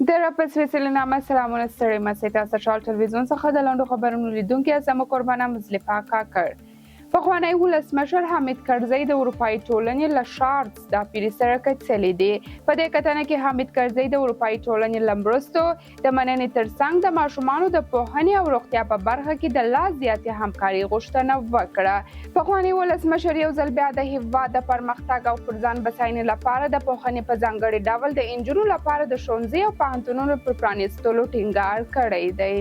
د راپس وسیله نامه سلامونه ستړي مسئ تاسو شال تلویزون څخه د لاندو خبرونو لیدونکي زموږ قربانه مزلفه کاکړ پخوانی ولسمشر حامد کرزی د اروپایي ټولنې له شارټس د پیري سره کتلې دي. په دې کتنه کې حامد کرزی د اروپایي ټولنې له مرستو د مننې ترڅنګ د ماشومانو د پوهنې او روغتیا په برخه کې د لا زیاتې همکاري غوښتنه وکړه. پخوانی ولسمشر یو ځل بیا د هیواد د پرمختګ او پر ځان بساینې لپاره د پوهنې په ځانګړي ډول د انجونو لپاره د ښوونځي او پوهنتونونو پر پرانیستلو ټینګار کړی دی.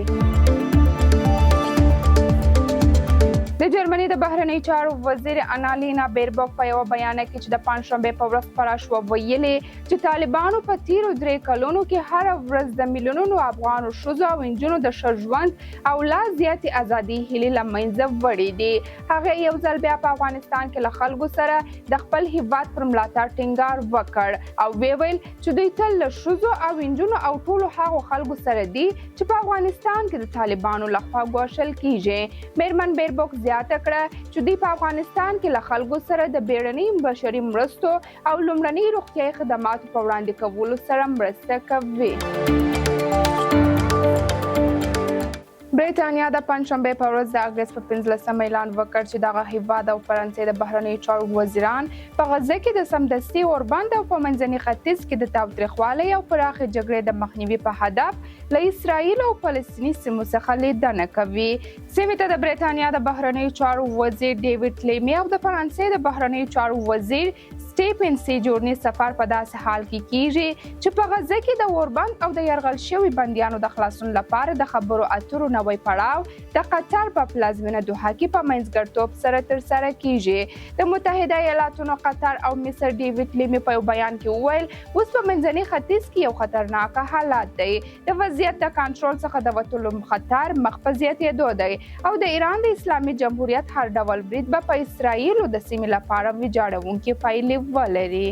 د جرمني د بهرنیو چارو وزیر انالینا بیربوک په یو بیان کې چې د پنځشنبې په ورځ خپاره شوه ویلي چې طالبانو په تیرو 3 کلونو کې هره ورځ د میلیونونو افغانو ښځو او نجونو د ښه ژوند او لا زیاتې ازادي هیلې له منځه وړي دي. هغه یو ځل بیا په افغانستان کې له خلکو سره د خپل هیواد پر ملاتړ ټینګار وکړ او ویل چې دوی تل له ښځو او نجونو او ټولو هغو خلکو سره دي چې په افغانستان کې د طالبانو لخوا ګوښل کیږي. میرمن بیربوک زیاته کړه چې دوی په افغانستان کې له خلکو سره د بیړنۍ بشري مرستو او لومړني روغتیايي خدماتو په وړاندې کولو سره مرسته کوي. بریټانیا د پنځشنبې په ورځ د اګست په 15 اعلان وکړ چې دغه هیواد او فرانسې د بهرنیو چارو وزیران په غزه کې د سمدستي اوربند او په منځني ختیځ کې د تاوتریخوالي او پراخې جګړې د مخنیوي په هدف له اسرائیل او فلسطیني سیمو څخه لیدنه کوي. سیمې ته د بریټانیا د بهرنیو چارو وزیر ډیوډ لیمی او د فرانسې د بهرنیو چارو وزیر سټیفن سیجورني سفر په داسې حال کې کیږي چې په غزه کې د اوربند او د یرغل شوي بندیانو د خلاصون لپاره د خبرو اترو نوی پړاو د قطر په پلازمینه دوحه کې په منځګړیتوب سره ترسره کیږي. د متحده ایالاتونو، قطر او مصر ډیوډ لیمی په یو بیان کې وویل اوس په منځني ختیځ کې یو خطرناک حالات دی. د وضعیت د کنټرول څخه د وتلو خطر مخ په زیاتېدو دی او د ایران د اسلامي جمهوریت هر ډول برید به په اسرائیلو د سیمې لپاره ویجاړونکې پایلې ولري.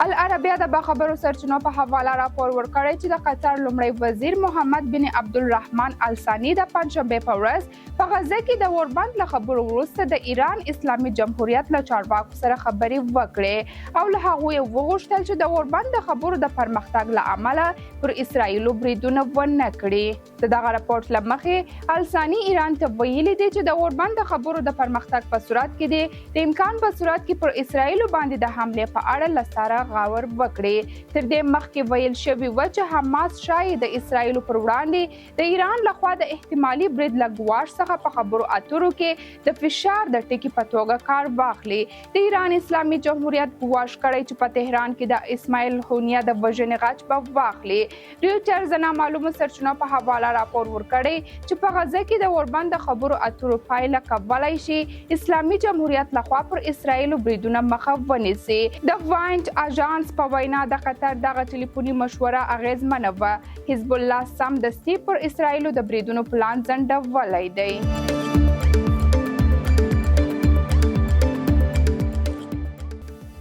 العربیه د باخبرو سرچینو په حواله راپور ورکړی چې د قطر لومړی وزیر محمد بن عبدالرحمن الثاني د پنځشنبې په ورځ په غزه کې د اوربند له خبرو وروسته د ایران اسلامي جمهوریت له چارواکو سره خبرې وکړې او له هغوی وغوښتل چې د اوربند د خبرو د پرمختګ له امله پر اسرائیلو بریدونه ونه کړي. د دغه راپورټ له مخې الثاني ایران ته ویلي دی چې د اوربند د خبرو د پرمختګ په صورت کې دی د امکان په صورت کې پر اسرائیلو باندې د حملې په اړه له سره غور وکړي. تر دې مخکې ویل شوي و چې حماس شاید د اسرائیلو پر وړاندې د ایران لخوا د احتمالي برید له ګواښ څخه په خبرو اترو کې د فشار د ټکي په توګه کار واخلي. د ایران اسلامي جمهوریت ګواښ کړی چې په تهران کې د اسماعیل هونیه د وژنې غچ به واخلي. ریوټرز د نامعلومو سرچینو په حواله راپور ورکړی چې په غزه کې د اوربند د خبرو اترو پایله کولی شي اسلامي جمهوریت لخوا پر اسرائیلو بریدونه مخه ونیسي. د واینټ اژانس په وینا د قطر دغه ټلیفوني مشوره اغیزمنه وه. حزب الله سمدستي پر اسرائیلو د بریدونو پلان ځنډولی دی.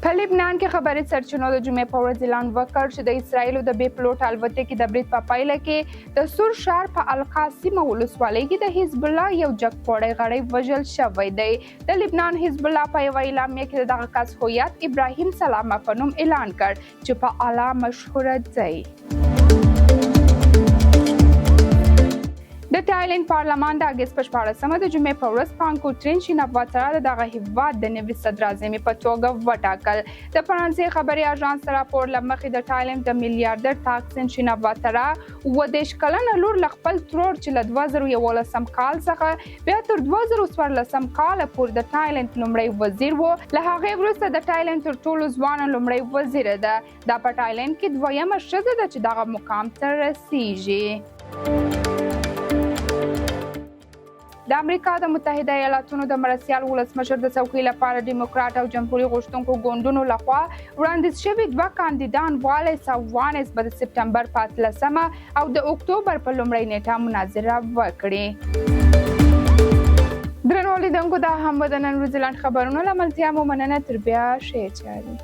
په لبنان کې خبري سرچینو د جمعې په ورځ اعلان وکړ چې د اسرائیلو د بې پلوټ الوتکې د برید په پایله کې د سور ښار په القاسمه ولسوالۍ کې د حزب الله یو جګپوړی غړی وژل شوی دی. د لبنان حزب الله په یوه اعلامیه کې د دغه کس هویت ابراهیم سلامه په نوم اعلان کړ چې په اعلی مشهوره دی. د تایلند پارلمان د اګست په 14مه د جمعې په ورځ پانکوټرین شیناواترا د دغه هیواد د نوي صدراعظم په توګه وټاکل. د فرانسې خبري اژانس راپور له مخې د تایلند د میلیارډر تاکسین شیناواترا 29 کلنه لور له خپل ترور چې له 2011 کال څخه بیا تر 2014 کال پورې د تایلند لومړی وزیر و. له هغې وروسته د تایلند تر ټولو ځوانه لومړی وزیره ده. دا په تایلند کې دویمه ښځه ده چې دغه مقام ته رسیږي. د امریکا د متحده ایالاتونو د مرستیال ولسمشر د څوکۍ لپاره ډیموکرات او جمهوریت غوښتونکو ګوندونو لخوا وړاندیز شوي 2 کاندیدان والیس او وانس به د سپټمبر په 13 او د اکتوبر په لومړۍ نیټه مناظره وکړي. درنو لیدونکو دا هم د نن ورځې لاند خبرونو له ملتیا مو مننه. تر بیا ښې چارې.